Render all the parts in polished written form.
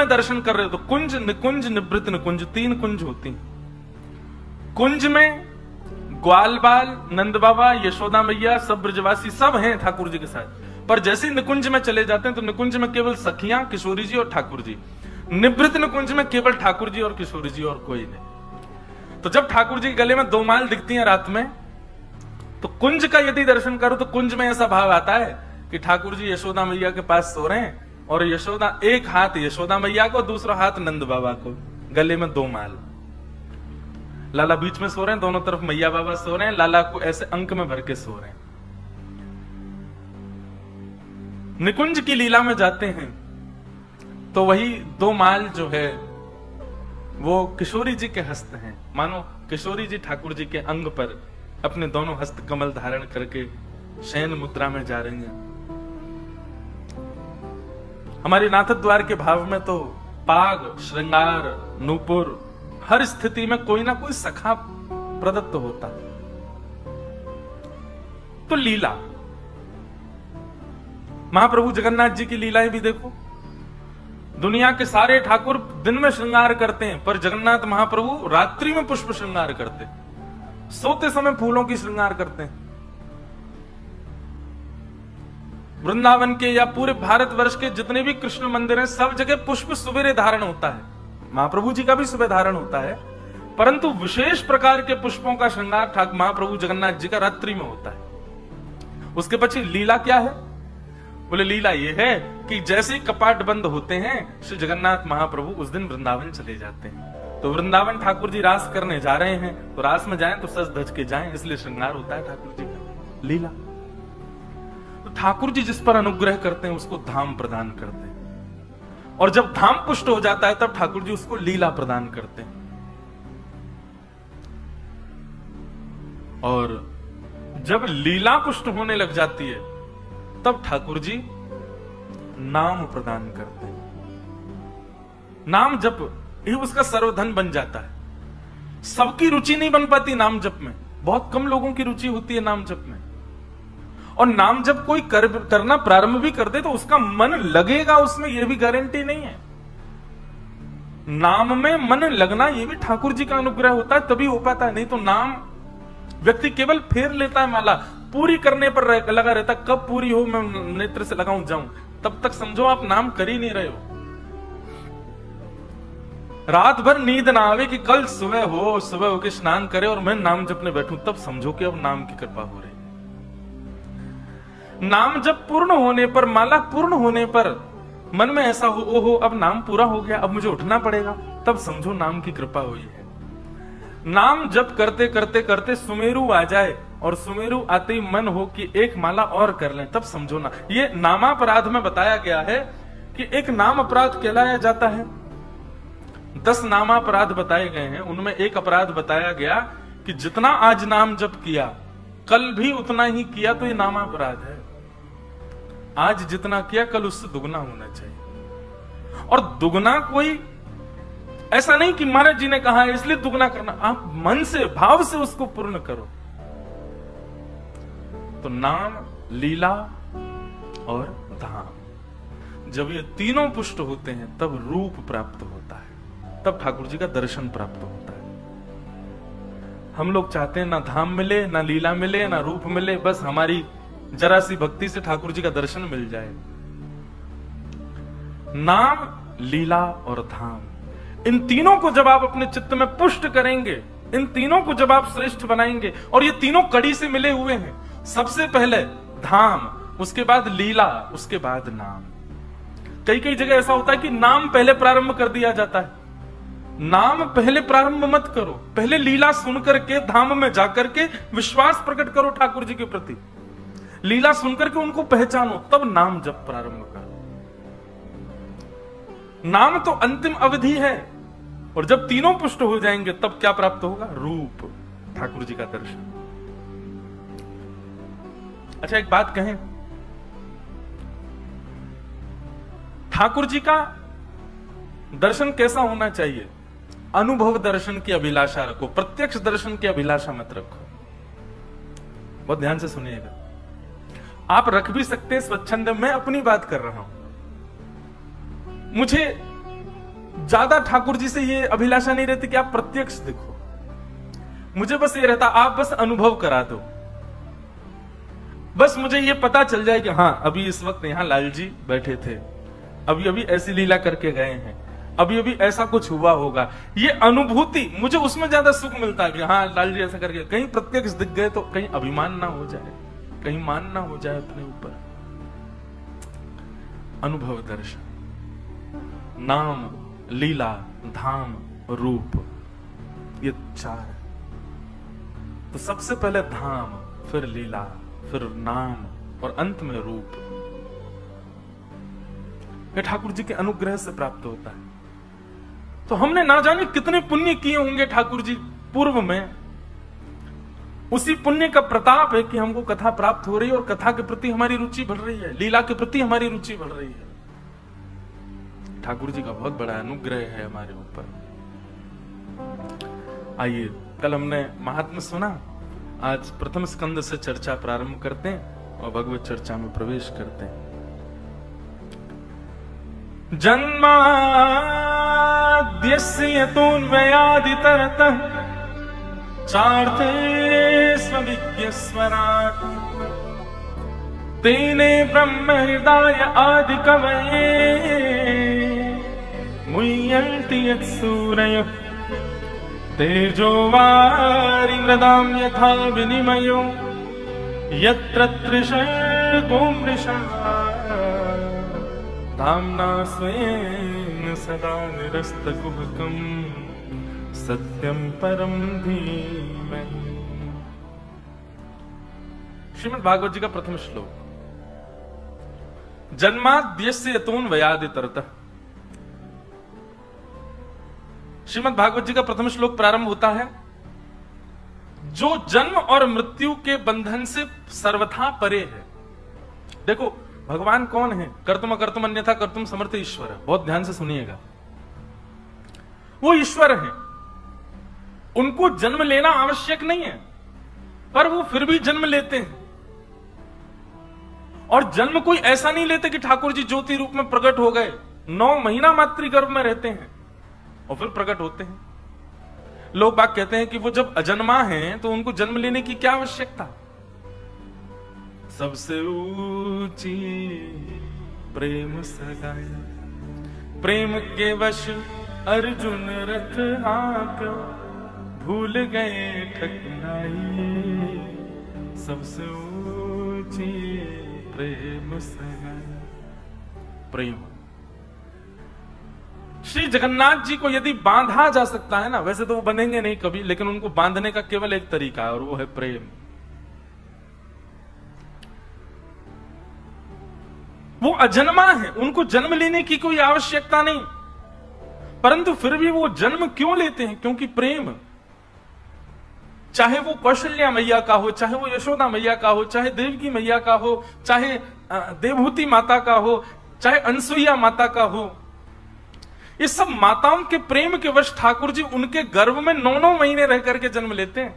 में दर्शन कर रहे हो तो कुंज, निकुंज, निवृत्त निकुंज, 3 कुंज होती हैं। कुंज में ग्वाल बाल, नंद बाबा, यशोदा मैया, सब ब्रजवासी सब हैं ठाकुर जी के साथ। पर जैसे ही निकुंज में चले जाते हैं तो निकुंज में केवल सखियां, किशोरी जी और ठाकुर जी। निवृत्त निकुंज में केवल ठाकुर जी और किशोरी जी और कोई नहीं। तो जब ठाकुर जी के गले में 2 माल दिखती हैं रात में, तो कुंज का यदि दर्शन करो तो कुंज में ऐसा भाव आता है कि ठाकुर जी यशोदा मैया के पास सो रहे हैं और यशोदा, एक हाथ यशोदा मैया को, दूसरा हाथ नंद बाबा को, गले में 2 माल। लाला बीच में सो रहे हैं, दोनों तरफ मैया बाबा सो रहे हैं, लाला को ऐसे अंक में भर के सो रहे हैं। निकुंज की लीला में जाते हैं तो वही 2 माल जो है वो किशोरी जी के हस्त हैं। मानो किशोरी जी ठाकुर जी के अंग पर अपने दोनों हस्त कमल धारण करके शयन मुद्रा में जा रही हैं। हमारे नाथ द्वार के भाव में तो पाग, श्रृंगार, नूपुर, हर स्थिति में कोई ना कोई सखा प्रदत्त होता। तो लीला, महाप्रभु जगन्नाथ जी की लीलाएं भी देखो। दुनिया के सारे ठाकुर दिन में श्रृंगार करते हैं, पर जगन्नाथ महाप्रभु रात्रि में पुष्प श्रृंगार करते, सोते समय फूलों की श्रृंगार करते हैं। वृंदावन के या पूरे भारतवर्ष के जितने भी कृष्ण मंदिर हैं, सब जगह पुष्प सुबेरे धारण होता है। महाप्रभु जी का भी सुबह धारण होता है, परंतु विशेष प्रकार के पुष्पों का श्रृंगार महाप्रभु जगन्नाथ जी का रात्रि में होता है। उसके पीछे लीला क्या है? बोले लीला ये है कि जैसे कपाट बंद होते हैं, श्री जगन्नाथ महाप्रभु उस दिन वृंदावन चले जाते हैं। तो वृंदावन ठाकुर जी रास करने जा रहे हैं, तो रास में जाएं तो सज धज के जाएं, इसलिए श्रृंगार होता है ठाकुर जी का, लीला। तो ठाकुर जी जिस पर अनुग्रह करते हैं उसको धाम प्रदान करते हैं, और जब धाम पुष्ट हो जाता है तब ठाकुर जी उसको लीला प्रदान करते हैं। और जब लीला पुष्ट होने लग जाती है तब ठाकुर जी नाम प्रदान करते हैं। नाम जप ही उसका सर्वधन बन जाता है। सबकी रुचि नहीं बन पाती नाम जप में, बहुत कम लोगों की रुचि होती है नाम जप में। और नाम जब कोई करना प्रारंभ भी कर दे तो उसका मन लगेगा उसमें, यह भी गारंटी नहीं है। नाम में मन लगना ये भी ठाकुर जी का अनुग्रह होता है, तभी हो पाता है। नहीं तो नाम व्यक्ति केवल फेर लेता है, माला पूरी करने पर लगा रहता, कब पूरी हो मैं नेत्र से लगाऊं जाऊं, तब तक समझो आप नाम कर ही नहीं रहे हो। रात भर नींद ना आवे कि कल सुबह होके स्नान करे और मैं नाम जपने बैठूं, तब समझो कि अब नाम की कृपा हो रही। नाम जब पूर्ण होने पर, माला पूर्ण होने पर मन में ऐसा हो, ओहो अब नाम पूरा हो गया, अब मुझे उठना पड़ेगा, तब समझो नाम की कृपा हुई है। नाम जप करते करते करते सुमेरु आ जाए और सुमेरु आते ही मन हो कि एक माला और कर लें, तब समझो ना। ये नामापराध में बताया गया है कि एक नाम अपराध कहलाया जाता है। 10 नामापराध बताए गए हैं, उनमें एक अपराध बताया गया कि जितना आज नाम जप किया कल भी उतना ही किया तो ये नामापराध है। आज जितना किया कल उससे दुगना होना चाहिए। और दुगना कोई ऐसा नहीं कि महाराज जी ने कहा है इसलिए दुगना करना, आप मन से भाव से उसको पूर्ण करो। तो नाम, लीला और धाम, जब ये तीनों पुष्ट होते हैं तब रूप प्राप्त होता है, तब ठाकुर जी का दर्शन प्राप्त होता है। हम लोग चाहते हैं ना धाम मिले, ना लीला मिले, ना रूप मिले, बस हमारी जरा सी भक्ति से ठाकुर जी का दर्शन मिल जाए। नाम, लीला और धाम, इन तीनों को जब आप अपने चित्त में पुष्ट करेंगे, इन तीनों को जब आप श्रेष्ठ बनाएंगे, और ये तीनों कड़ी से मिले हुए हैं, सबसे पहले धाम, उसके बाद लीला, उसके बाद नाम। कई कई जगह ऐसा होता है कि नाम पहले प्रारंभ कर दिया जाता है। नाम पहले प्रारंभ मत करो, पहले लीला सुनकर के धाम में जाकर के विश्वास प्रकट करो ठाकुर जी के प्रति। लीला सुनकर के उनको पहचानो, तब नाम जब प्रारंभ करो। नाम तो अंतिम अवधि है, और जब तीनों पुष्ट हो जाएंगे तब क्या प्राप्त होगा? रूप, ठाकुर जी का दर्शन। अच्छा एक बात कहें, ठाकुर जी का दर्शन कैसा होना चाहिए? अनुभव दर्शन की अभिलाषा रखो, प्रत्यक्ष दर्शन की अभिलाषा मत रखो। बहुत ध्यान से सुनिएगा, आप रख भी सकते हैं स्वच्छंद, मैं अपनी बात कर रहा हूं। मुझे ज्यादा ठाकुर जी से ये अभिलाषा नहीं रहती कि आप प्रत्यक्ष दिखो, मुझे बस ये रहता आप बस अनुभव करा दो, बस मुझे ये पता चल जाए कि हाँ अभी इस वक्त यहाँ लाल जी बैठे थे, अभी अभी ऐसी लीला करके गए हैं, अभी अभी ऐसा कुछ हुआ होगा। ये अनुभूति मुझे उसमें ज्यादा सुख मिलता है कि हाँ लाल जी ऐसा करके, कहीं प्रत्यक्ष दिख गए तो कहीं अभिमान ना हो जाए, कहीं मान ना हो जाए अपने ऊपर। अनुभव दर्शन, नाम, लीला, धाम, रूप, ये चार। तो सबसे पहले धाम, फिर लीला, फिर नाम और अंत में रूप। ये ठाकुर जी के अनुग्रह से प्राप्त होता है। तो हमने ना जाने कितने पुण्य किए होंगे ठाकुर जी पूर्व में, उसी पुण्य का प्रताप है कि हमको कथा प्राप्त हो रही है और कथा के प्रति हमारी रुचि बढ़ रही है, लीला के प्रति हमारी रुचि बढ़ रही है। ठाकुर जी का बहुत बड़ा अनुग्रह है हमारे ऊपर। आइए, कल हमने महात्म्य सुना, आज प्रथम स्कंद से चर्चा प्रारंभ करते हैं और भगवत चर्चा में प्रवेश करते हैं। जन्माद्यस्य यतोऽन्वयादितरतः चार्थे स्वविज्ञस्वराट् तेने ब्रह्म हृदय आदि कवये मुह्यन्ति यत्सूरयः तेजो वारिमृदां यथा विनिमयो यत्र त्रिशर्गो मृषा धाम्ना स्वेन सदा निरस्तकुहकं सत्यं परं धीमहि। श्रीमद् भागवत जी का प्रथम श्लोक। जन्माद्यस्य यतोऽन्वयादितरतः। श्रीमद् भागवत जी का प्रथम श्लोक प्रारंभ होता है, जो जन्म और मृत्यु के बंधन से सर्वथा परे है। देखो भगवान कौन है? कर्तुम अकर्तुम अन्यथा कर्तुम समर्थ ईश्वर है। बहुत ध्यान से सुनिएगा, वो ईश्वर है, उनको जन्म लेना आवश्यक नहीं है, पर वो फिर भी जन्म लेते हैं। और जन्म कोई ऐसा नहीं लेते कि ठाकुर जी ज्योति रूप में प्रकट हो गए, 9 महीना मातृगर्भ में रहते हैं और फिर प्रकट होते हैं। लोग बात कहते हैं कि वो जब अजन्मा हैं तो उनको जन्म लेने की क्या आवश्यकता। सबसे ऊंची प्रेम सगाया, प्रेम के वश अर्जुन रथ हाँक्यो, भूल गए ठकुराई सबसे ऊंची प्रेम सगाया। प्रेम श्री जगन्नाथ जी को यदि बांधा जा सकता है ना, वैसे तो वो बंधेंगे नहीं कभी, लेकिन उनको बांधने का केवल एक तरीका है और वो है प्रेम। वो अजन्मा है, उनको जन्म लेने की कोई आवश्यकता नहीं, परंतु फिर भी वो जन्म क्यों लेते हैं? क्योंकि प्रेम। चाहे वो कौशल्या मैया का हो, चाहे वो यशोदा मैया का हो, चाहे देवकी मैया का हो, चाहे देवहूति माता का हो, चाहे अनसुईया माता का हो, ये सब माताओं के प्रेम के वश ठाकुर जी उनके गर्भ में 9 महीने रह करके जन्म लेते हैं।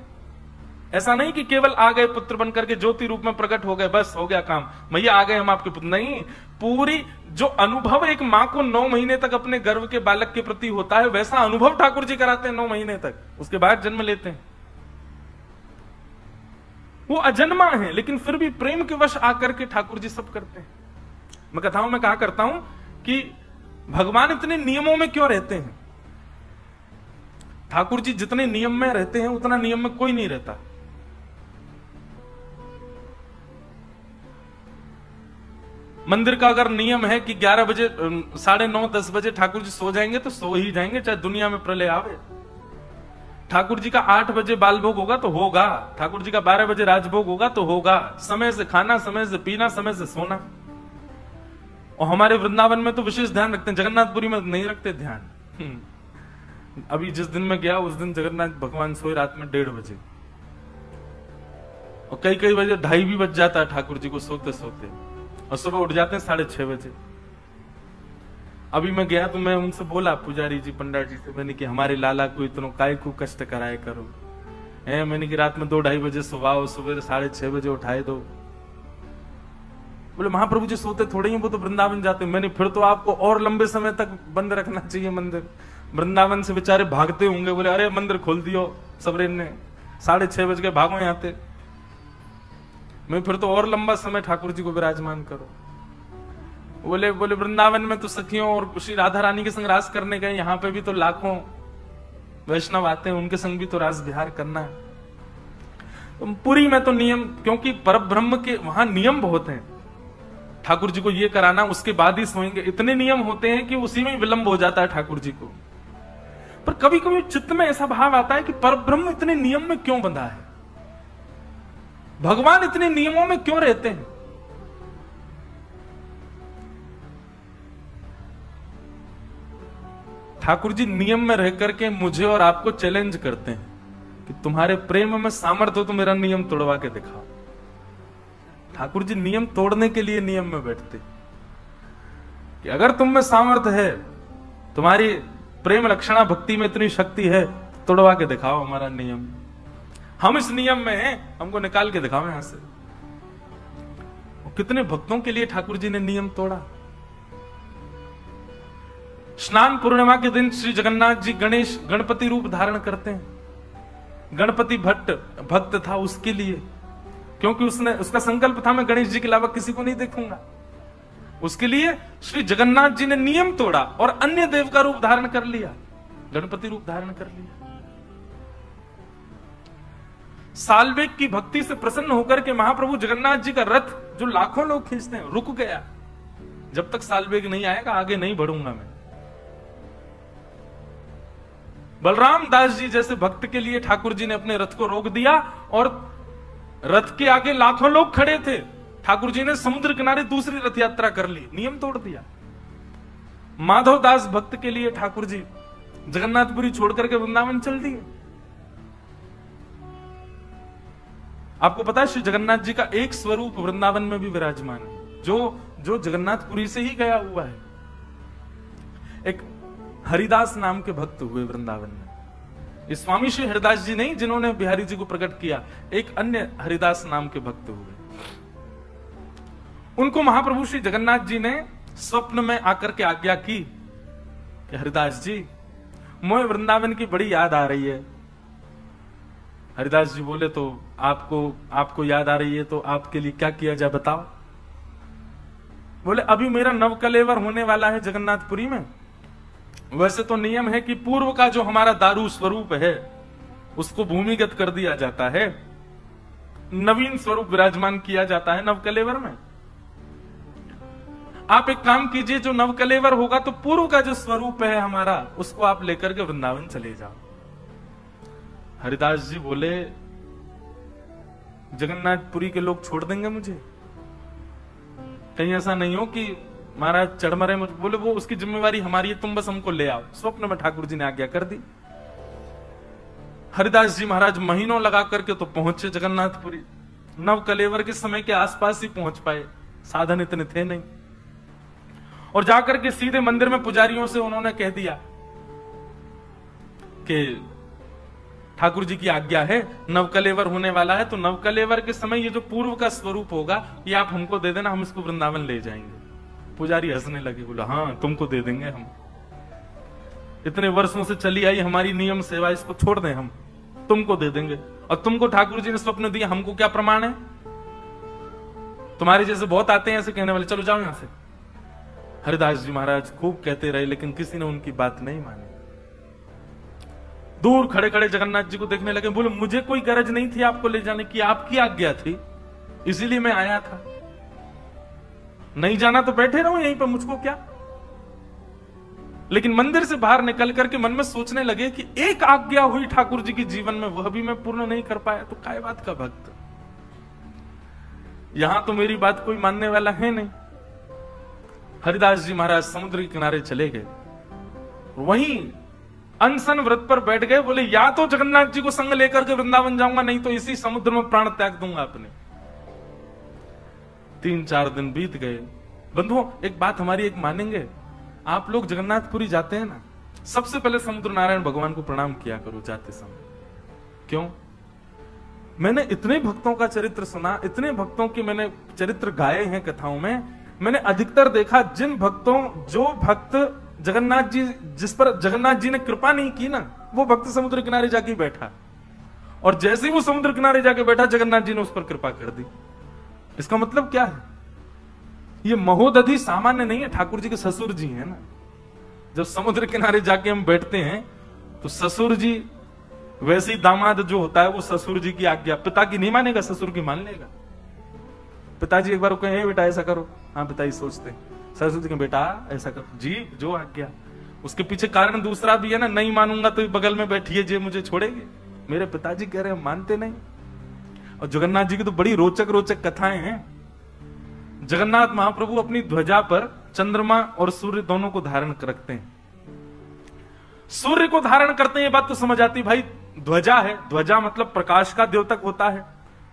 ऐसा नहीं कि केवल आ गए पुत्र बनकर के ज्योति रूप में प्रकट हो गए, बस हो गया काम, मैया आ गए हम आपके पुत्र। नहीं, पूरी जो अनुभव एक मां को 9 महीने तक अपने गर्भ के बालक के प्रति होता है, वैसा अनुभव ठाकुर जी कराते हैं 9 महीने तक, उसके बाद जन्म लेते हैं। वो अजन्मा है, लेकिन फिर भी प्रेम के वश आकर के ठाकुर जी सब करते हैं। मैं कथाओं में कहा करता हूं कि भगवान इतने नियमों में क्यों रहते हैं? ठाकुर जी जितने नियम में रहते हैं उतना नियम में कोई नहीं रहता। मंदिर का अगर नियम है कि 11 बजे 9:30 10 बजे ठाकुर जी सो जाएंगे तो सो ही जाएंगे, चाहे दुनिया में प्रलय आवे। ठाकुर जी का 8 बजे बाल भोग होगा तो होगा, ठाकुर जी का 12 बजे राजभोग होगा तो होगा। समय से खाना, समय से पीना, समय से सोना। और हमारे वृंदावन में तो विशेष ध्यान रखते हैं, जगन्नाथपुरी में नहीं रखते ध्यान। अभी जिस दिन में गया उस दिन जगन्नाथ भगवान सोए रात में 1:30 बजे, और कई बजे 2:30 भी बज जाता है ठाकुर जी को सोते सोते, और सुबह उठ जाते हैं 6:30 बजे। अभी मैं गया तो मैं उनसे बोला, पुजारी जी पंडित जी से, मैंने कि हमारे लाला को इतना काय को कष्ट कराए करो, मैंने कि रात में 2-2:30 बजे सुबह 6:30 बजे उठाए दो। बोले महाप्रभु जी सोते थोड़े ही, वो तो वृंदावन जाते। मैंने फिर तो आपको और लंबे समय तक बंद रखना चाहिए मंदिर, वृंदावन से बेचारे भागते होंगे। बोले अरे मंदिर खोल दियो सबरेन ने, 6:30 बज के भागो यहाँ थे। मैं फिर तो और लंबा समय ठाकुर जी को विराजमान करो। बोले वृंदावन में तो सखियों और श्री राधा रानी के संग रास करने गए, यहाँ पे भी तो लाखों वैष्णव आते हैं, उनके संग भी तो रास विहार करना है। पुरी में तो नियम, क्योंकि परब्रह्म के वहां नियम बहुत हैं, ठाकुर जी को ये कराना उसके बाद ही सोएंगे, इतने नियम होते हैं कि उसी में विलंब हो जाता है ठाकुर जी को। पर कभी कभी चित्त में ऐसा भाव आता है कि परब्रह्म इतने नियम में क्यों बंधा है, भगवान इतने नियमों में क्यों रहते हैं। ठाकुर जी नियम में रह करके मुझे और आपको चैलेंज करते हैं कि तुम्हारे प्रेम में सामर्थ्य हो तो मेरा नियम तोड़वा के दिखाओ। ठाकुर जी नियम तोड़ने के लिए नियम में बैठते कि अगर तुम में सामर्थ्य है, तुम्हारी प्रेम लक्षणा भक्ति में इतनी शक्ति है, तोड़वा के दिखाओ हमारा नियम। हम इस नियम में हैं, हमको निकाल के दिखाओ यहां से। कितने भक्तों के लिए ठाकुर जी ने नियम तोड़ा। स्नान पूर्णिमा के दिन श्री जगन्नाथ जी गणपति रूप धारण करते हैं। गणपति भक्त था उसके लिए, क्योंकि उसका संकल्प था मैं गणेश जी के अलावा किसी को नहीं देखूंगा। उसके लिए श्री जगन्नाथ जी ने नियम तोड़ा और अन्य देव का रूप धारण कर लिया, गणपति रूप धारण कर लिया। साल्वेग की भक्ति से प्रसन्न होकर के महाप्रभु जगन्नाथ जी का रथ जो लाखों लोग खींचते हैं रुक गया। जब तक साल्वेग नहीं आएगा आगे नहीं बढ़ूंगा मैं। बलराम दास जी जैसे भक्त के लिए ठाकुर जी ने अपने रथ को रोक दिया और रथ के आगे लाखों लोग खड़े थे। ठाकुर जी ने समुद्र किनारे दूसरी रथ यात्रा कर ली, नियम तोड़ दिया। माधव दास भक्त के लिए ठाकुर जी जगन्नाथपुरी छोड़ करके वृंदावन चल दिए। आपको पता है श्री जगन्नाथ जी का एक स्वरूप वृंदावन में भी विराजमान है, जो जगन्नाथपुरी से ही गया हुआ है। एक हरिदास नाम के भक्त हुए वृंदावन में। इस स्वामी श्री हरिदास जी नहीं जिन्होंने बिहारी जी को प्रकट किया, एक अन्य हरिदास नाम के भक्त हुए। उनको महाप्रभु श्री जगन्नाथ जी ने स्वप्न में आकर के आज्ञा की कि हरिदास जी मोए वृंदावन की बड़ी याद आ रही है। हरिदास जी बोले तो आपको याद आ रही है तो आपके लिए क्या किया जाए बताओ। बोले अभी मेरा नवकलेवर होने वाला है जगन्नाथपुरी में। वैसे तो नियम है कि पूर्व का जो हमारा दारू स्वरूप है उसको भूमिगत कर दिया जाता है, नवीन स्वरूप विराजमान किया जाता है नवकलेवर में। आप एक काम कीजिए, जो नवकलेवर होगा तो पूर्व का जो स्वरूप है हमारा उसको आप लेकर के वृंदावन चले जाओ। हरिदास जी बोले जगन्नाथपुरी के लोग छोड़ देंगे मुझे, कहीं ऐसा नहीं हो कि महाराज चढ़ मरे मुझे। बोले वो उसकी जिम्मेवारी हमारी है, तुम बस हमको ले आओ। स्वप्न में ठाकुर जी ने आज्ञा कर दी। हरिदास जी महाराज महीनों लगा करके तो पहुंचे जगन्नाथपुरी। नवकलेवर के समय के आसपास ही पहुंच पाए, साधन इतने थे नहीं। और जाकर के सीधे मंदिर में पुजारियों से उन्होंने कह दिया कि ठाकुर जी की आज्ञा है, नवकलेवर होने वाला है, तो नवकलेवर के समय ये जो पूर्व का स्वरूप होगा ये आप हमको दे देना, हम इसको वृंदावन ले जाएंगे। पुजारी हंसने लगे, बोला हाँ तुमको दे देंगे हम, इतने वर्षों से चली आई हमारी नियम सेवा, इसको छोड़ दें हम, तुमको दे देंगे। और तुमको ठाकुर जी ने स्वप्न दिया, हमको क्या प्रमाण है? तुम्हारे जैसे बहुत आते हैं ऐसे कहने वाले, चलो जाओ यहां से। हरिदास जी महाराज खूब कहते रहे लेकिन किसी ने उनकी बात नहीं मानी। दूर खड़े खड़े जगन्नाथ जी को देखने लगे। बोले मुझे कोई गरज नहीं थी आपको ले जाने की, आपकी आज्ञा थी इसीलिए मैं आया था, नहीं जाना तो बैठे रहो यहीं पर, मुझको क्या। लेकिन मंदिर से बाहर निकल करके मन में सोचने लगे कि एक आज्ञा हुई ठाकुर जी के जीवन में, वह भी मैं पूर्ण नहीं कर पाया तो काय बात का भक्त। यहां तो मेरी बात कोई मानने वाला है नहीं। हरिदास जी महाराज समुद्र के किनारे चले गए, वहीं अनशन व्रत पर बैठ गए। बोले या तो जगन्नाथ जी को संग लेकर के वृंदावन जाऊंगा, नहीं तो इसी समुद्र में प्राण त्याग दूंगा अपने। 3-4 दिन बीत गए। बंधुओं एक बात हमारी एक मानेंगे, आप लोग जगन्नाथपुरी जाते हैं ना, सबसे पहले समुद्र नारायण भगवान को प्रणाम किया करो जाते समय। क्यों? मैंने इतने भक्तों का चरित्र सुना, इतने भक्तों की मैंने चरित्र गाए हैं कथाओं में, मैंने अधिकतर देखा जिन भक्तों, जो भक्त जगन्नाथ जी, जिस पर जगन्नाथ जी ने कृपा नहीं की ना, वो भक्त समुद्र किनारे जाके बैठा, और जैसे ही वो समुद्र किनारे जाके बैठा जगन्नाथ जी ने उस पर कृपा कर दी। इसका मतलब क्या है? ये महोदधि सामान्य नहीं है, ठाकुर जी के ससुर जी हैं ना। जब समुद्र किनारे जाके हम बैठते हैं तो ससुर जी, वैसे ही दामाद जो होता है वो ससुर जी की आज्ञा, पिता की नहीं मानेगा, ससुर की मान लेगा। पिताजी एक बार कहे बेटा ऐसा करो, हाँ पिताजी सोचते, ससुर जी के बेटा ऐसा करो जी, जो आज्ञा। उसके पीछे कारण दूसरा भी है ना, नहीं मानूंगा तो बगल में बैठिए जे मुझे छोड़ेंगे। मेरे पिताजी कह रहे हैं मानते नहीं। और जगन्नाथ जी की तो बड़ी रोचक रोचक कथाएं हैं। जगन्नाथ महाप्रभु अपनी ध्वजा पर चंद्रमा और सूर्य दोनों को धारण रखते हैं। सूर्य को धारण करते हैं, ये बात तो समझ आती भाई, ध्वजा है, ध्वजा मतलब प्रकाश का द्योतक होता है,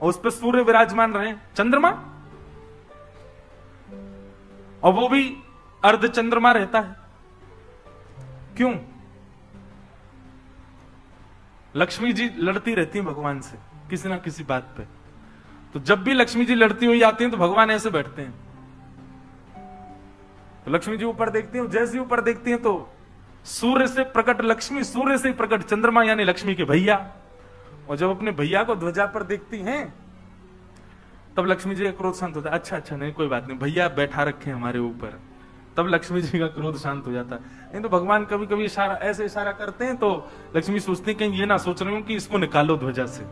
और उस पर सूर्य विराजमान रहे, चंद्रमा, और वो भी अर्ध चंद्रमा रहता है। क्यों? लक्ष्मी जी लड़ती रहती हैं भगवान से किसी ना किसी बात पे, तो जब भी लक्ष्मी जी लड़ती हुई आती हैं तो भगवान ऐसे बैठते हैं। तो लक्ष्मी जी ऊपर देखती हैं, जैसे ही ऊपर देखती हैं तो सूर्य से प्रकट लक्ष्मी, सूर्य से प्रकट चंद्रमा, यानी लक्ष्मी के भैया। और जब अपने भैया को ध्वजा पर देखती हैं तब लक्ष्मी जी का क्रोध शांत होता है। अच्छा अच्छा, नहीं कोई बात नहीं, भैया बैठा रखे हमारे ऊपर, तब लक्ष्मी जी का क्रोध शांत हो जाता है। नहीं तो भगवान कभी कभी इशारा, ऐसे इशारा करते हैं तो लक्ष्मी सोचती है कहीं ये ना सोच रही हूं कि इसको निकालो ध्वजा से,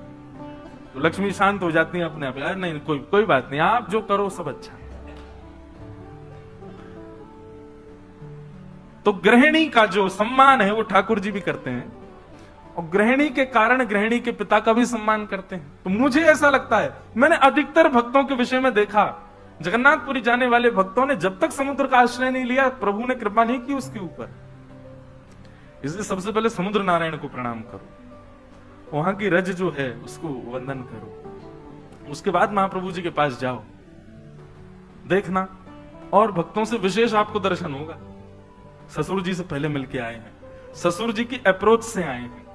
तो लक्ष्मी शांत हो जाती है अपने आप। यार नहीं, कोई बात नहीं, आप जो करो सब अच्छा। तो गृहिणी का जो सम्मान है वो ठाकुर जी भी करते हैं, और गृहिणी के कारण गृहिणी के पिता का भी सम्मान करते हैं। तो मुझे ऐसा लगता है, मैंने अधिकतर भक्तों के विषय में देखा, जगन्नाथपुरी जाने वाले भक्तों ने जब तक समुद्र का आश्रय नहीं लिया, प्रभु ने कृपा नहीं की उसके ऊपर। इसलिए सबसे पहले समुद्र नारायण को प्रणाम करो, वहां की रज जो है उसको वंदन करो, उसके बाद महाप्रभु जी के पास जाओ, देखना, और भक्तों से विशेष आपको दर्शन होगा। ससुर जी से पहले मिलके आए हैं, ससुर जी की अप्रोच से आए हैं।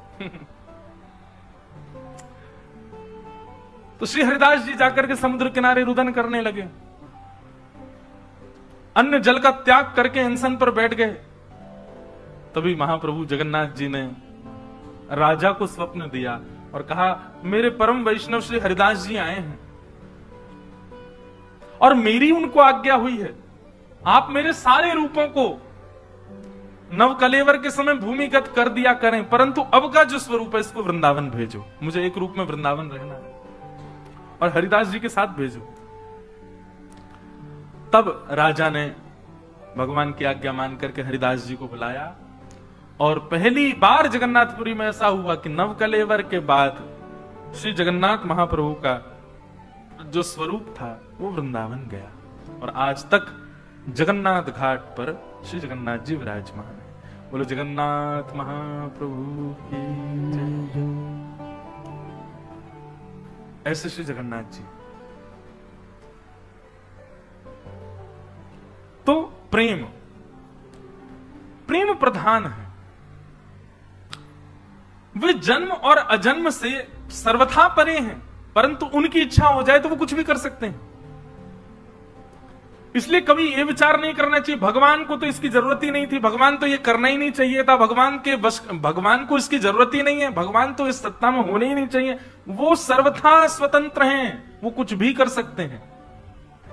तो श्री हरिदास जी जाकर के समुद्र किनारे रुदन करने लगे, अन्न जल का त्याग करके अनशन पर बैठ गए। तभी महाप्रभु जगन्नाथ जी ने राजा को स्वप्न दिया और कहा, मेरे परम वैष्णव श्री हरिदास जी आए हैं और मेरी उनको आज्ञा हुई है, आप मेरे सारे रूपों को नवकलेवर के समय भूमिगत कर दिया करें, परंतु अब का जो स्वरूप है इसको वृंदावन भेजो, मुझे एक रूप में वृंदावन रहना है और हरिदास जी के साथ भेजो। तब राजा ने भगवान की आज्ञा मान करके हरिदास जी को बुलाया, और पहली बार जगन्नाथपुरी में ऐसा हुआ कि नवकलेवर के बाद श्री जगन्नाथ महाप्रभु का जो स्वरूप था वो वृंदावन गया, और आज तक जगन्नाथ घाट पर श्री जगन्नाथ जी विराजमान है। बोलो जगन्नाथ महाप्रभु की जय। ऐसे श्री जगन्नाथ जी। तो प्रेम प्रधान है, वे जन्म और अजन्म से सर्वथा परे हैं, परंतु उनकी इच्छा हो जाए तो वो कुछ भी कर सकते हैं। इसलिए कभी ये विचार नहीं करना चाहिए भगवान को तो इसकी जरूरत ही नहीं थी, भगवान तो ये करना ही नहीं चाहिए था, भगवान को इसकी जरूरत ही नहीं है, भगवान तो इस सत्ता में होने ही नहीं चाहिए। वो सर्वथा स्वतंत्र हैं, वो कुछ भी कर सकते हैं।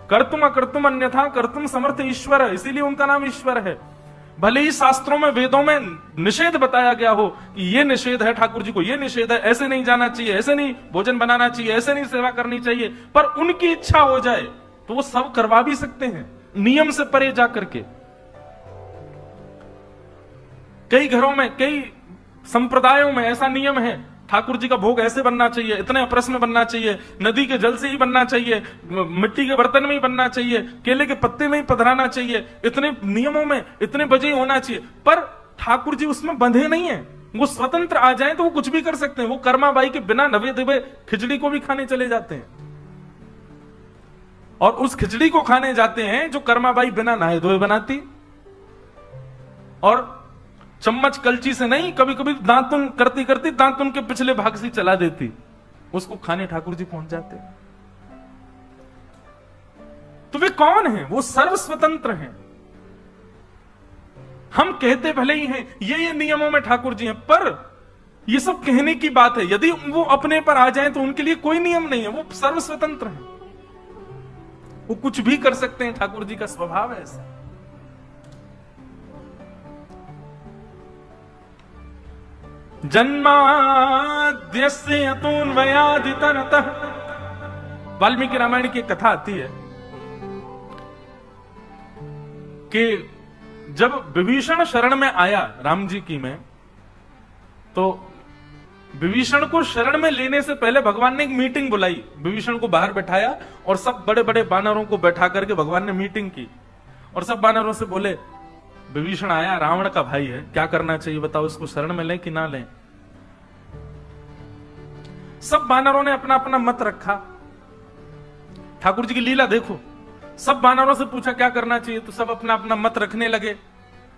कर्तुम अकर्तुम अन्यथा कर्तुम समर्थ ईश्वर है, इसीलिए उनका नाम ईश्वर है। भले ही शास्त्रों में, वेदों में निषेध बताया गया हो कि ये निषेध है, ठाकुर जी को ये निषेध है, ऐसे नहीं जाना चाहिए, ऐसे नहीं भोजन बनाना चाहिए, ऐसे नहीं सेवा करनी चाहिए, पर उनकी इच्छा हो जाए तो वो सब करवा भी सकते हैं नियम से परे जा करके। कई घरों में, कई संप्रदायों में ऐसा नियम है, ठाकुर जी का भोग ऐसे बनना चाहिए, इतने अपरस में बनना चाहिए, नदी के जल से ही बनना चाहिए, मिट्टी के बर्तन में ही बनना चाहिए, केले के पत्ते में ही पधराना चाहिए, इतने नियमों में इतने बजे ही होना चाहिए। पर ठाकुर जी उसमें बंधे नहीं है, वो स्वतंत्र आ जाए तो वो कुछ भी कर सकते हैं। वो कर्माबाई के बिना नवे दिवे खिचड़ी को भी खाने चले जाते हैं, और उस खिचड़ी को खाने जाते हैं जो कर्माबाई बिना नहाए धोए बनाती, और चम्मच कलची से नहीं, कभी कभी दांतुन करती करती दांतुन के पिछले भाग से चला देती। उसको खाने ठाकुर जी पहुंच जाते। तो वे कौन हैं? वो सर्व स्वतंत्र हैं। हम कहते भले ही हैं ये नियमों में ठाकुर जी हैं, पर ये सब कहने की बात है। यदि वो अपने पर आ जाएं तो उनके लिए कोई नियम नहीं है, वो सर्व स्वतंत्र हैं, वो कुछ भी कर सकते हैं। ठाकुर जी का स्वभाव है ऐसा। जन्माद्यस्य यतोऽन्वयादितरतः, वाल्मीकि रामायण की एक कथा आती है कि जब विभीषण शरण में आया राम जी की में, तो विभीषण को शरण में लेने से पहले भगवान ने एक मीटिंग बुलाई। विभीषण को बाहर बैठाया और सब बड़े बड़े बानरों को बैठा करके भगवान ने मीटिंग की और सब बानरों से बोले, विभीषण आया, रावण का भाई है, क्या करना चाहिए बताओ, इसको शरण में लें कि ना लें? सब बानरों ने अपना अपना मत रखा। ठाकुर जी की लीला देखो, सब बानरों से पूछा क्या करना चाहिए, तो सब अपना अपना मत रखने लगे।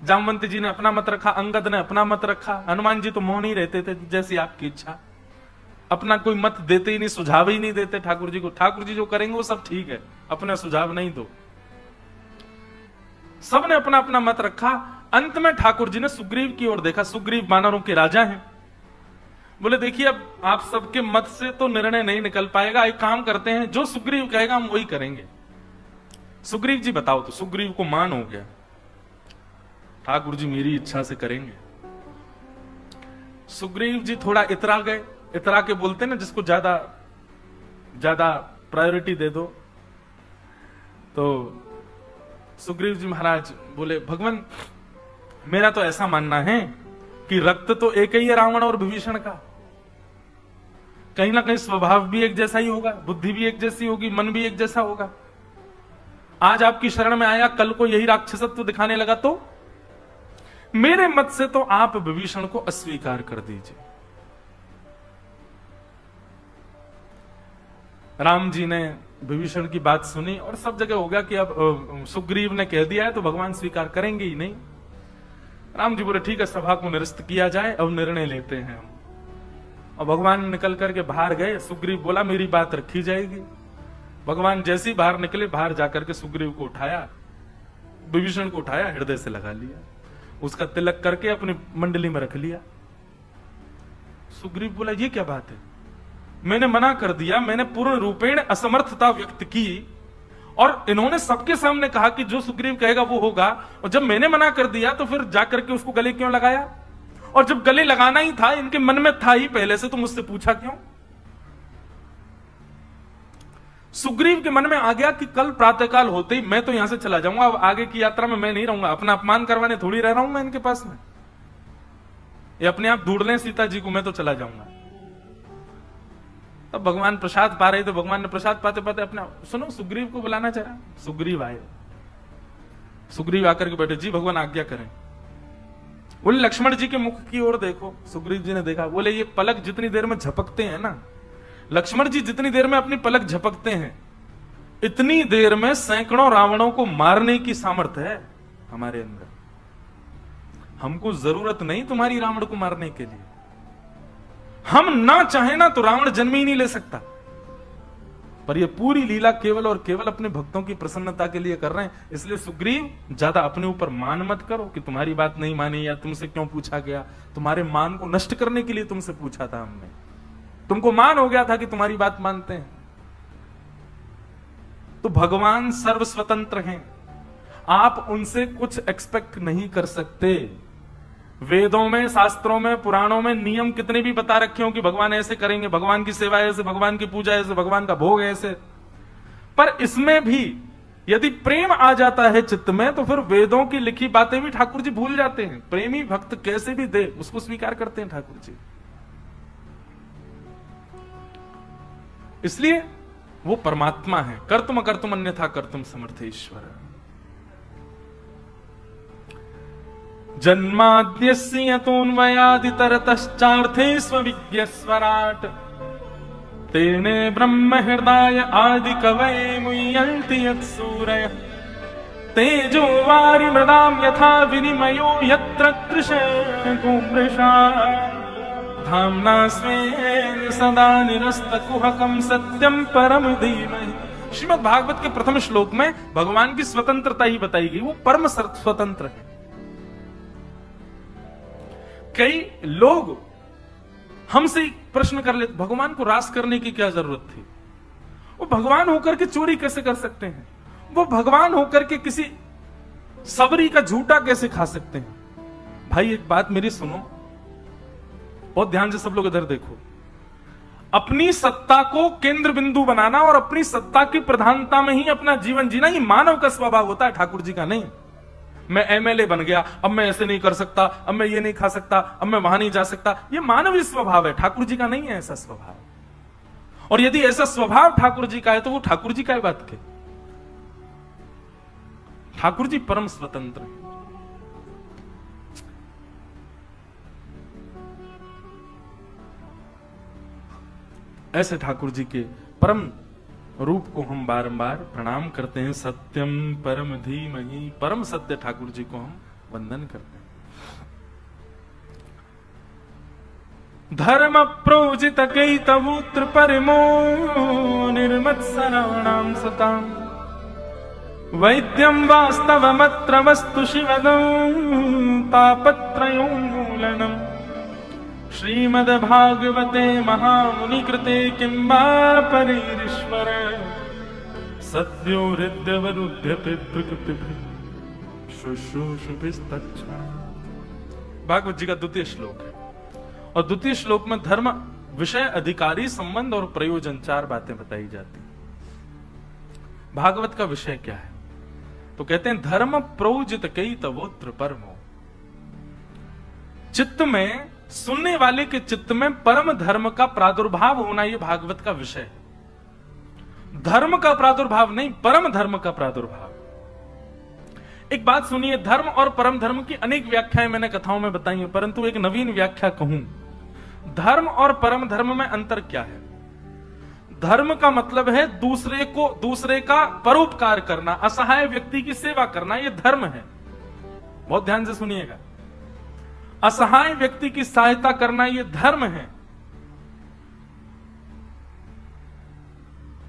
जामवंत जी ने अपना मत रखा, अंगद ने अपना मत रखा, हनुमान जी तो मौन ही रहते थे, जैसी आपकी इच्छा, अपना कोई मत देते ही नहीं, सुझाव ही नहीं देते ठाकुर जी को। ठाकुर जी जो करेंगे वो सब ठीक है, अपना सुझाव नहीं दो। सबने अपना अपना मत रखा। अंत में ठाकुर जी ने सुग्रीव की ओर देखा। सुग्रीव बानरों के राजा हैं। बोले देखिए, अब आप सबके मत से तो निर्णय नहीं निकल पाएगा, एक काम करते हैं, जो सुग्रीव कहेगा हम वही करेंगे। सुग्रीव जी बताओ। तो सुग्रीव को मान हो गया, ठाकुर जी मेरी इच्छा से करेंगे। सुग्रीव जी थोड़ा इतरा गए। इतरा के बोलते ना, जिसको ज्यादा ज्यादा प्रायोरिटी दे दो। तो सुग्रीव जी महाराज बोले, भगवान मेरा तो ऐसा मानना है कि रक्त तो एक ही है रावण और विभीषण का, कहीं ना कहीं स्वभाव भी एक जैसा ही होगा, बुद्धि भी एक जैसी होगी, मन भी एक जैसा होगा। आज आपकी शरण में आया, कल को यही राक्षसत्व दिखाने लगा, तो मेरे मत से तो आप विभीषण को अस्वीकार कर दीजिए। राम जी ने विभीषण की बात सुनी और सब जगह हो गया कि अब सुग्रीव ने कह दिया है तो भगवान स्वीकार करेंगे ही नहीं। राम जी बोले ठीक है, सभा को निरस्त किया जाए, अब निर्णय लेते हैं हम। और भगवान निकल करके बाहर गए। सुग्रीव बोला मेरी बात रखी जाएगी। भगवान जैसे ही बाहर निकले, बाहर जाकर के सुग्रीव को उठाया, विभीषण को उठाया, हृदय से लगा लिया, उसका तिलक करके अपनी मंडली में रख लिया। सुग्रीव बोला ये क्या बात है, मैंने मना कर दिया, मैंने पूर्ण रूपेण असमर्थता व्यक्त की और इन्होंने सबके सामने कहा कि जो सुग्रीव कहेगा वो होगा, और जब मैंने मना कर दिया तो फिर जाकर के उसको गले क्यों लगाया? और जब गले लगाना ही था, इनके मन में था ही पहले से, तो मुझसे पूछा क्यों? सुग्रीव के मन में आ गया कि कल प्रातःकाल होते ही मैं तो यहां से चला जाऊंगा, अब आगे की यात्रा में मैं नहीं रहूंगा, अपना अपमान करवाने थोड़ी रह रहा हूं मैं इनके पास में, ये अपने आप ढूंढ लें सीता जी को, मैं तो चला जाऊंगा। तब भगवान प्रसाद पा रहे थे, भगवान ने प्रसाद पाते पाते अपना, सुनो सुग्रीव को बुलाना चाहा। सुग्रीव आए। सुग्रीव आकर के बैठे, जी भगवान आज्ञा करें। बोले लक्ष्मण जी के मुख की ओर देखो। सुग्रीव जी ने देखा, बोले ये पलक जितनी देर में झपकते हैं ना, लक्ष्मण जी जितनी देर में अपनी पलक झपकते हैं, इतनी देर में सैकड़ों रावणों को मारने की सामर्थ्य है हमारे अंदर। हमको जरूरत नहीं तुम्हारी रावण को मारने के लिए, हम ना चाहे ना तो रावण जन्म ही नहीं ले सकता। पर यह पूरी लीला केवल और केवल अपने भक्तों की प्रसन्नता के लिए कर रहे हैं। इसलिए सुग्रीव ज्यादा अपने ऊपर मान मत करो कि तुम्हारी बात नहीं मानी या तुमसे क्यों पूछा गया। तुम्हारे मान को नष्ट करने के लिए तुमसे पूछा था हमने, तुमको मान हो गया था कि तुम्हारी बात मानते हैं। तो भगवान सर्व स्वतंत्र हैं, आप उनसे कुछ एक्सपेक्ट नहीं कर सकते। वेदों में, शास्त्रों में, पुराणों में नियम कितने भी बता रखे हो कि भगवान ऐसे करेंगे, भगवान की सेवा ऐसे, भगवान की पूजा ऐसे, भगवान का भोग ऐसे, पर इसमें भी यदि प्रेम आ जाता है चित्त में तो फिर वेदों की लिखी बातें भी ठाकुर जी भूल जाते हैं। प्रेमी भक्त कैसे भी दे उसको स्वीकार करते हैं ठाकुर जी। इसलिए वो परमात्मा है। कर्तुम अकर्तुम अन्यथा कर्तुम समर्थ ईश्वर। जन्माद्यस्य यतोऽन्वयादितरतश्चार्थे स्वविज्ञस्वराट् तेने ब्रह्म हृदय आदि कवये मुह्यन्ति यत्सूरयः तेजो वारि मृदां यथा विनिमयो यत्र तृषको मृषा धाम्ना स्वेन सदा निरस्तकुहकं सत्यम परम धीमहि। श्रीमद् भागवत के प्रथम श्लोक में भगवान की स्वतंत्रता ही बताई गई, वो परम स्वतंत्र है। कई लोग हमसे प्रश्न कर लेते, भगवान को रास करने की क्या जरूरत थी? वो भगवान होकर के चोरी कैसे कर सकते हैं? वो भगवान होकर के किसी सबरी का झूठा कैसे खा सकते हैं? भाई एक बात मेरी सुनो, बहुत ध्यान से सब लोग इधर देखो। अपनी सत्ता को केंद्र बिंदु बनाना और अपनी सत्ता की प्रधानता में ही अपना जीवन जीना, ये मानव का स्वभाव होता है, ठाकुर जी का नहीं। मैं एमएलए बन गया, अब मैं ऐसे नहीं कर सकता, अब मैं ये नहीं खा सकता, अब मैं वहां नहीं जा सकता, ये मानवीय स्वभाव है, ठाकुर जी का नहीं है ऐसा स्वभाव। और यदि ऐसा स्वभाव ठाकुर जी का है तो वो ठाकुर जी का बात के, ठाकुर जी परम स्वतंत्र है। ऐसे ठाकुर जी के परम रूप को हम बारंबार प्रणाम करते हैं। सत्यम परम धीमहि, परम सत्य ठाकुर जी को हम वंदन करते हैं। धर्म प्रोजित कैतवूत्र परमो निर्मत्सराणां सताम् वैद्यं वास्तवमत्र वस्तु शिवदं तापत्रयोन्मूलनम्। श्रीमद्भागवते महामुनिकृते किं वा परेरीश्वर सद्यो हृद्यवरुध्यते त्रिकृतिभिः शुश्रूषुभिस्तच्छा। भागवत जी का द्वितीय श्लोक है और द्वितीय श्लोक में धर्म, विषय, अधिकारी, संबंध और प्रयोजन, चार बातें बताई जाती। भागवत का विषय क्या है? तो कहते हैं धर्म प्रोजित कैतवोत्र परमो। चित्त में, सुनने वाले के चित्त में परम धर्म का प्रादुर्भाव होना, यह भागवत का विषय है। धर्म का प्रादुर्भाव नहीं, परम धर्म का प्रादुर्भाव। एक बात सुनिए, धर्म और परम धर्म की अनेक व्याख्याएं मैंने कथाओं में बताई हैं, परंतु एक नवीन व्याख्या कहूं, धर्म और परम धर्म में अंतर क्या है? धर्म का मतलब है दूसरे का परोपकार करना, असहाय व्यक्ति की सेवा करना, यह धर्म है। बहुत ध्यान से सुनिएगा, असहाय व्यक्ति की सहायता करना यह धर्म है।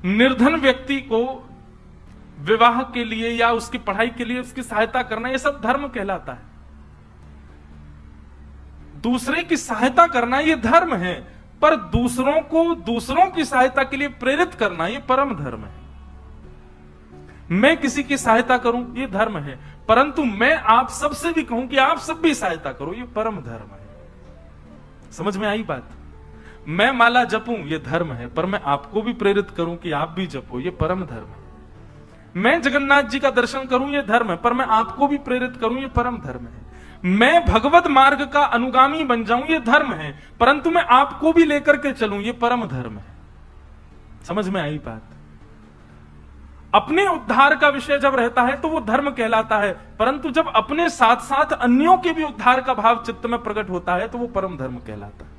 निर्धन व्यक्ति को विवाह के लिए या उसकी पढ़ाई के लिए उसकी सहायता करना, यह सब धर्म कहलाता है। दूसरे की सहायता करना यह धर्म है, पर दूसरों को दूसरों की सहायता के लिए प्रेरित करना यह परम धर्म है। मैं किसी की सहायता करूं यह धर्म है, परंतु मैं आप सबसे भी कहूं कि आप सब भी सहायता करो, यह परम धर्म है। समझ में आई बात? मैं माला जपूं यह धर्म है, पर मैं आपको भी प्रेरित करूं कि आप भी जपो, यह परम धर्म है। मैं जगन्नाथ जी का दर्शन करूं यह धर्म है, पर मैं आपको भी प्रेरित करूं, यह परम धर्म है। मैं भगवत मार्ग का अनुगामी बन जाऊं यह धर्म है, परंतु मैं आपको भी लेकर के चलूं, यह परम धर्म है। समझ में आई बात? अपने उद्धार का विषय जब रहता है तो वो धर्म कहलाता है, परंतु जब अपने साथ साथ अन्यों के भी उद्धार का भाव चित्त में प्रकट होता है तो वो परम धर्म कहलाता है।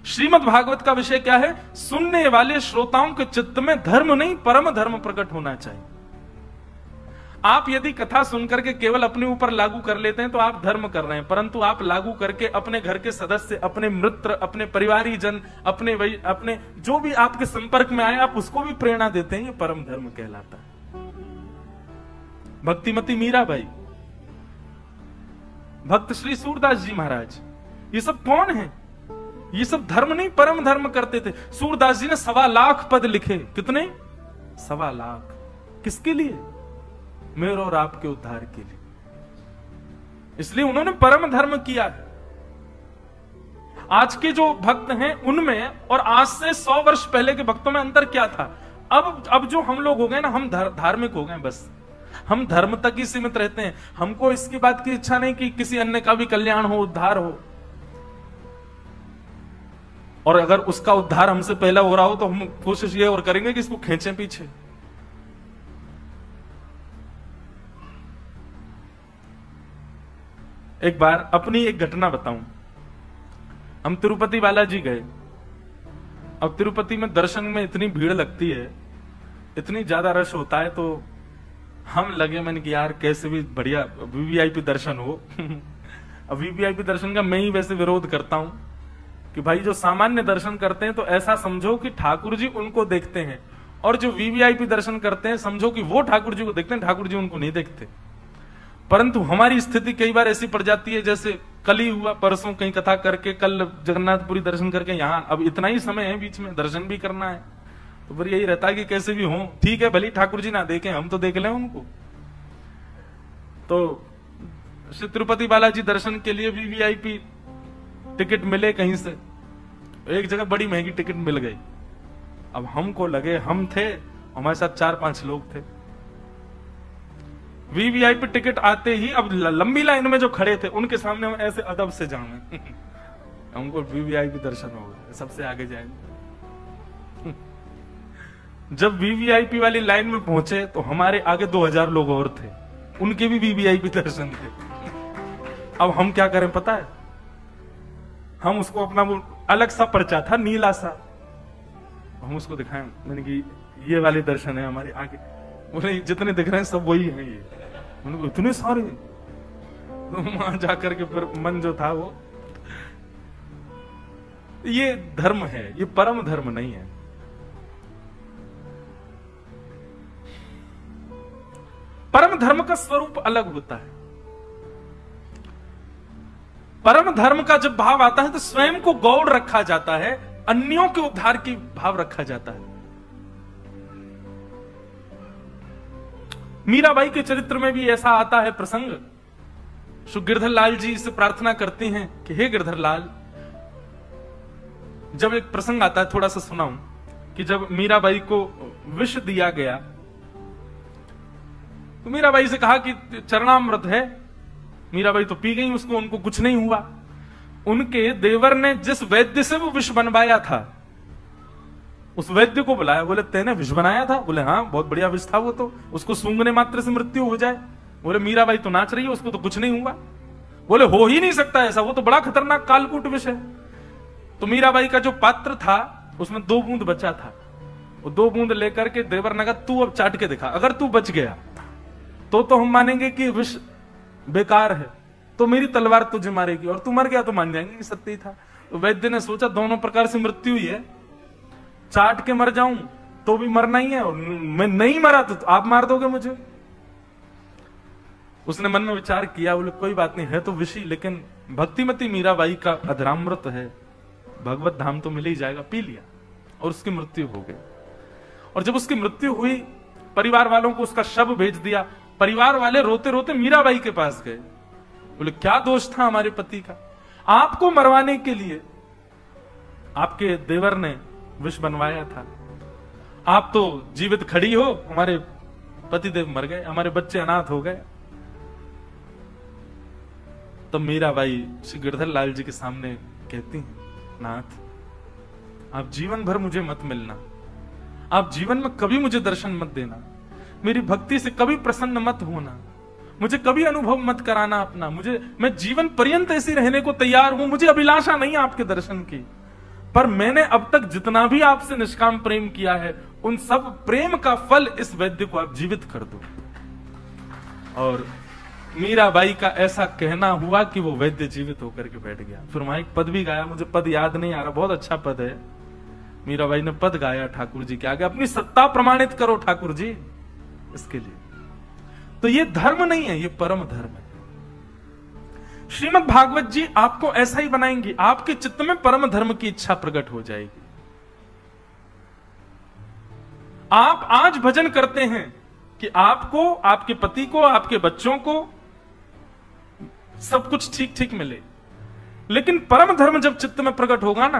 श्रीमद् भागवत का विषय क्या है? सुनने वाले श्रोताओं के चित्त में धर्म नहीं, परम धर्म प्रकट होना चाहिए। आप यदि कथा सुनकर के केवल अपने ऊपर लागू कर लेते हैं तो आप धर्म कर रहे हैं, परंतु आप लागू करके अपने घर के सदस्य, अपने मित्र, अपने परिवारी जन, अपने जो भी आपके संपर्क में आए, आप उसको भी प्रेरणा देते हैं, ये परम धर्म कहलाता है। भक्तिमती मीराबाई, भक्त श्री सूरदास जी महाराज, ये सब कौन है? ये सब धर्म नहीं, परम धर्म करते थे। सूरदास जी ने 1.25 लाख पद लिखे। कितने? 1.25 लाख। किसके लिए? मेरे और आपके उद्धार के लिए। इसलिए उन्होंने परम धर्म किया है। आज के जो भक्त हैं उनमें और आज से 100 वर्ष पहले के भक्तों में अंतर क्या था? अब जो हम लोग हो गए ना, हम धार्मिक हो गए, बस हम धर्म तक ही सीमित रहते हैं। हमको इसकी बात की इच्छा नहीं कि किसी अन्य का भी कल्याण हो, उद्धार हो, और अगर उसका उद्धार हमसे पहला हो रहा हो तो हम कोशिश ये और करेंगे कि इसको खींचें पीछे। एक बार अपनी एक घटना बताऊं। हम तिरुपति बालाजी गए। अब तिरुपति में दर्शन में इतनी भीड़ लगती है, इतनी ज्यादा रश होता है, तो हम लगे मैंने कि यार कैसे भी बढ़िया वीवीआईपी दर्शन हो। अब वीवीआईपी दर्शन का मैं ही वैसे विरोध करता हूं, कि भाई जो सामान्य दर्शन करते हैं तो ऐसा समझो कि ठाकुर जी उनको देखते हैं, और जो वीवीआईपी दर्शन करते हैं समझो कि वो ठाकुर जी को देखते हैं, ठाकुर जी उनको नहीं देखते। परंतु हमारी स्थिति कई बार ऐसी पड़ जाती है, जैसे कल ही हुआ, परसों कहीं कथा करके कल जगन्नाथपुरी दर्शन करके यहाँ अब इतना ही समय है बीच में, दर्शन भी करना है, तो फिर यही रहता है कि कैसे भी हो, ठीक है भले ठाकुर जी ना देखें, हम तो देख लें उनको। तो श्री तिरुपति बालाजी दर्शन के लिए वीवीआईपी टिकट मिले कहीं से, एक जगह बड़ी महंगी टिकट मिल गई। अब हमको लगे, हम थे, हमारे साथ 4-5 लोग थे, वीवीआईपी टिकट आते ही अब लंबी लाइन में जो खड़े थे उनके सामने हम ऐसे अदब से जाएं हमको वीवीआईपी दर्शन हो गए, सबसे आगे जाएंगे। जब वीवीआईपी वाली लाइन में पहुंचे तो हमारे आगे 2000 लोग और थे, उनके भी वीवीआईपी दर्शन थे। अब हम क्या करें पता है, हम उसको अपना वो अलग सा पर्चा था नीला सा, हम उसको दिखाएं, मैंने कि ये वाले दर्शन है हमारे आगे, बोले जितने दिख रहे हैं सब वही हैं ये, मैंने इतने सारे, तो वहां जाकर के फिर मन जो था वो, ये धर्म है, ये परम धर्म नहीं है। परम धर्म का स्वरूप अलग होता है। परम धर्म का जब भाव आता है तो स्वयं को गौड़ रखा जाता है, अन्यों के उद्धार की भाव रखा जाता है। मीराबाई के चरित्र में भी ऐसा आता है प्रसंग। श्री गिरधर लाल जी से प्रार्थना करते हैं कि हे गिरधर लाल, जब एक प्रसंग आता है, थोड़ा सा सुनाऊं, कि जब मीराबाई को विष दिया गया तो मीराबाई से कहा कि चरणामृत है, मीराबाई तो पी गई उसको, उनको कुछ नहीं हुआ। उनके देवर ने जिस वैद्य से वो विष बनवाया था उस वैद्य को बुलाया, बोले तेने विष बनाया था? बोले हाँ, बहुत बढ़िया विष था वो तो, उसको सूंघने मात्र से मृत्यु हो जाए। बोले मीराबाई तो नाच रही है, उसको तो कुछ नहीं हुआ। बोले हो ही नहीं सकता ऐसा, वो तो बड़ा खतरनाक कालकूट विष है। तो मीराबाई का जो पात्र था उसमें 2 बूंद बचा था, वो 2 बूंद लेकर के देवर ने कहा तू अब चाट के दिखा, अगर तू बच गया तो हम मानेंगे कि विष बेकार है, तो मेरी तलवार तुझे मारेगी, और तू मर गया तो मान जाएंगे कि सत्य ही था। तो वैद्य ने सोचा दोनों प्रकार से मृत्यु हुई है, चाट के मर जाऊं तो भी मरना ही है, और मैं नहीं मरा तो आप मार दोगे मुझे। उसने मन में विचार किया, बोले कोई बात नहीं, है तो विषी, लेकिन भक्तिमती मीराबाई का अधरामृत है, भगवत धाम तो मिल ही जाएगा। पी लिया और उसकी मृत्यु हो गई। और जब उसकी मृत्यु हुई, परिवार वालों को उसका शव भेज दिया। परिवार वाले रोते रोते मीराबाई के पास गए, बोले क्या दोष था हमारे पति का, आपको मरवाने के लिए आपके देवर ने विष बनवाया था, आप तो जीवित खड़ी हो, हमारे पतिदेव मर गए, हमारे बच्चे अनाथ हो गए। तो मीराबाई श्री गिरधर लाल जी के सामने कहती हैं, नाथ आप जीवन भर मुझे मत मिलना, आप जीवन में कभी मुझे दर्शन मत देना, मेरी भक्ति से कभी प्रसन्न मत होना, मुझे कभी अनुभव मत कराना अपना, मैं जीवन पर्यंत ऐसी रहने को तैयार हूं, मुझे अभिलाषा नहीं आपके दर्शन की, पर मैंने अब तक जितना भी आपसे निष्काम प्रेम किया है उन सब प्रेम का फल इस वैद्य को आप जीवित कर दो। और मीराबाई का ऐसा कहना हुआ कि वो वैद्य जीवित होकर के बैठ गया। फिर वहां एक पद भी गाया, मुझे पद याद नहीं आ रहा, बहुत अच्छा पद है। मीराबाई ने पद गाया ठाकुर जी के आगे, अपनी सत्ता प्रमाणित करो ठाकुर जी इसके लिए। तो ये धर्म नहीं है, ये परम धर्म है। श्रीमद् भागवत जी आपको ऐसा ही बनाएंगी, आपके चित्त में परम धर्म की इच्छा प्रकट हो जाएगी। आप आज भजन करते हैं कि आपको, आपके पति को, आपके बच्चों को सब कुछ ठीक ठीक मिले, लेकिन परम धर्म जब चित्त में प्रकट होगा ना,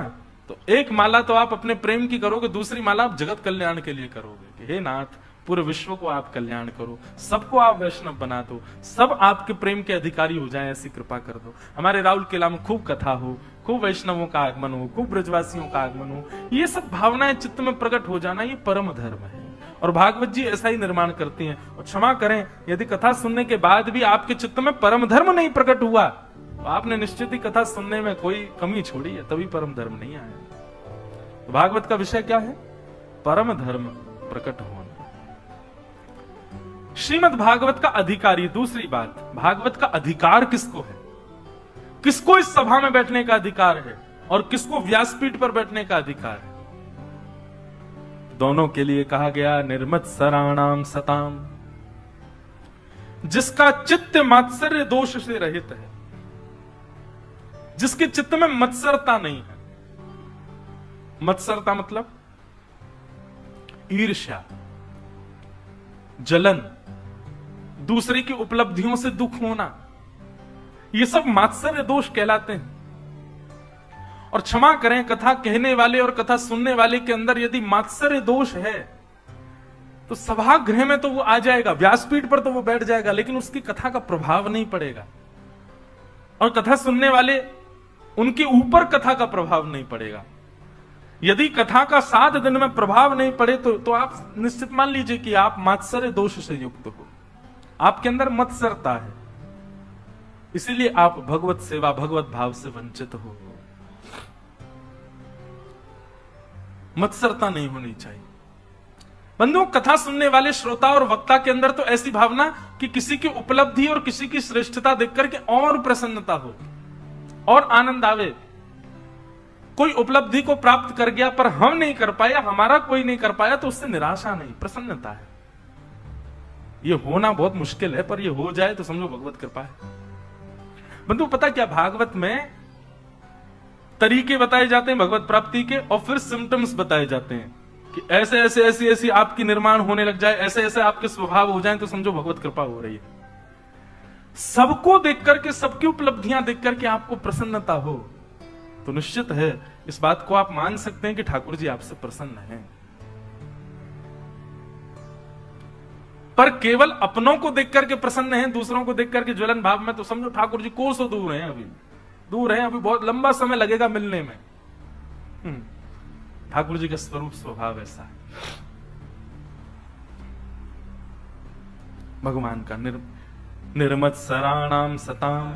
तो एक माला तो आप अपने प्रेम की करोगे, दूसरी माला आप जगत कल्याण के लिए करोगे कि हे नाथ पूरे विश्व को आप कल्याण करो, सबको आप वैष्णव बना दो, सब आपके प्रेम के अधिकारी हो जाएं, ऐसी कृपा कर दो। हमारे राउल किला में खूब कथा हो, खूब वैष्णवों का आगमन हो, खूब ब्रजवासियों का आगमन हो, ये सब भावनाएं चित्त में प्रकट हो जाना, ये परम धर्म है। और भागवत जी ऐसा ही निर्माण करती हैं। और क्षमा करें, यदि कथा सुनने के बाद भी आपके चित्त में परम धर्म नहीं प्रकट हुआ, तो आपने निश्चित ही कथा सुनने में कोई कमी छोड़ी है, तभी परम धर्म नहीं आया। तो भागवत का विषय क्या है? परम धर्म प्रकट होना। श्रीमद् भागवत का अधिकारी, दूसरी बात, भागवत का अधिकार किसको है? किसको इस सभा में बैठने का अधिकार है? और किसको व्यासपीठ पर बैठने का अधिकार है। दोनों के लिए कहा गया निर्मत्सराणाम सताम, जिसका चित्त मात्सर्य दोष से रहित है, जिसके चित्त में मत्सरता नहीं है। मत्सरता मतलब ईर्ष्या, जलन, दूसरे की उपलब्धियों से दुख होना, ये सब मात्सर्य दोष कहलाते हैं। और क्षमा करें, कथा कहने वाले और कथा सुनने वाले के अंदर यदि मात्सर्य दोष है तो सभागृह में तो वो आ जाएगा, व्यासपीठ पर तो वो बैठ जाएगा, लेकिन उसकी कथा का प्रभाव नहीं पड़ेगा। और कथा सुनने वाले, उनके ऊपर कथा का प्रभाव नहीं पड़ेगा। यदि कथा का 7 दिन में प्रभाव नहीं पड़े तो आप निश्चित मान लीजिए कि आप मात्सर्य दोष से युक्त हो, आपके अंदर मत्सरता है, इसीलिए आप भगवत सेवा, भगवत भाव से वंचित हो। मत्सरता नहीं होनी चाहिए। बंधुओं, कथा सुनने वाले श्रोता और वक्ता के अंदर तो ऐसी भावना कि किसी की उपलब्धि और किसी की श्रेष्ठता देख करके और प्रसन्नता हो और आनंद आवे। कोई उपलब्धि को प्राप्त कर गया पर हम नहीं कर पाया, हमारा कोई नहीं कर पाया, तो उससे निराशा नहीं, प्रसन्नता है। ये होना बहुत मुश्किल है, पर ये हो जाए तो समझो भगवत कृपा है। बंधु, पता क्या, भागवत में तरीके बताए जाते हैं भगवत प्राप्ति के, और फिर सिम्टम्स बताए जाते हैं कि ऐसे ऐसे ऐसी ऐसी आपकी निर्माण होने लग जाए, ऐसे ऐसे आपके स्वभाव हो जाए, तो समझो भगवत कृपा हो रही है। सबको देख करके, सबकी उपलब्धियां देख करके आपको प्रसन्नता हो तो निश्चित है इस बात को आप मान सकते हैं कि ठाकुर जी आपसे प्रसन्न हैं। पर केवल अपनों को देख करके प्रसन्न हैं, दूसरों को देख करके ज्वलन भाव में, तो समझो ठाकुर जी कोसों दूर हैं, अभी दूर हैं, अभी बहुत लंबा समय लगेगा मिलने में। ठाकुर जी का स्वरूप स्वभाव ऐसा है। भगवान का निर्मत्सराणाम सताम,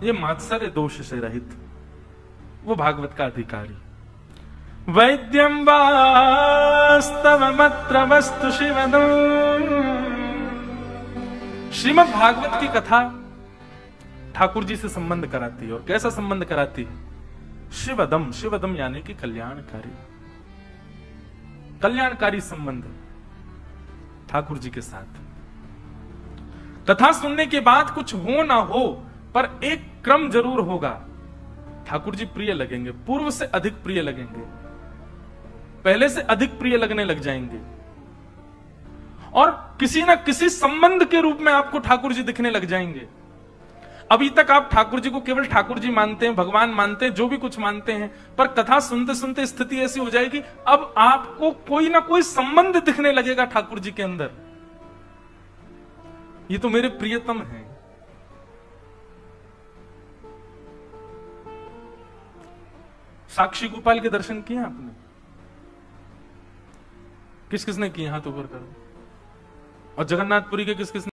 ये मात्सर्य दोष से रहित, वो भागवत का अधिकारी। वैद्यम वास्तवमत्र वस्तु शिवदम, श्रीमद् भागवत की कथा ठाकुर जी से संबंध कराती है। और कैसा संबंध कराती है? शिवदम, शिवदम यानी कि कल्याणकारी, कल्याणकारी संबंध ठाकुर जी के साथ। कथा सुनने के बाद कुछ हो ना हो, पर एक क्रम जरूर होगा। ठाकुर जी प्रिय लगेंगे, पूर्व से अधिक प्रिय लगेंगे, पहले से अधिक प्रिय लगने लग जाएंगे, और किसी ना किसी संबंध के रूप में आपको ठाकुर जी दिखने लग जाएंगे। अभी तक आप ठाकुर जी को केवल ठाकुर जी मानते हैं, भगवान मानते हैं, जो भी कुछ मानते हैं, पर कथा सुनते सुनते स्थिति ऐसी हो जाएगी, अब आपको कोई ना कोई संबंध दिखने लगेगा ठाकुर जी के अंदर। ये तो मेरे प्रियतम हैं। साक्षी गोपाल के दर्शन किए आपने? किस किसने किए? हाथ ऊपर करो। और जगन्नाथपुरी के किस किसने?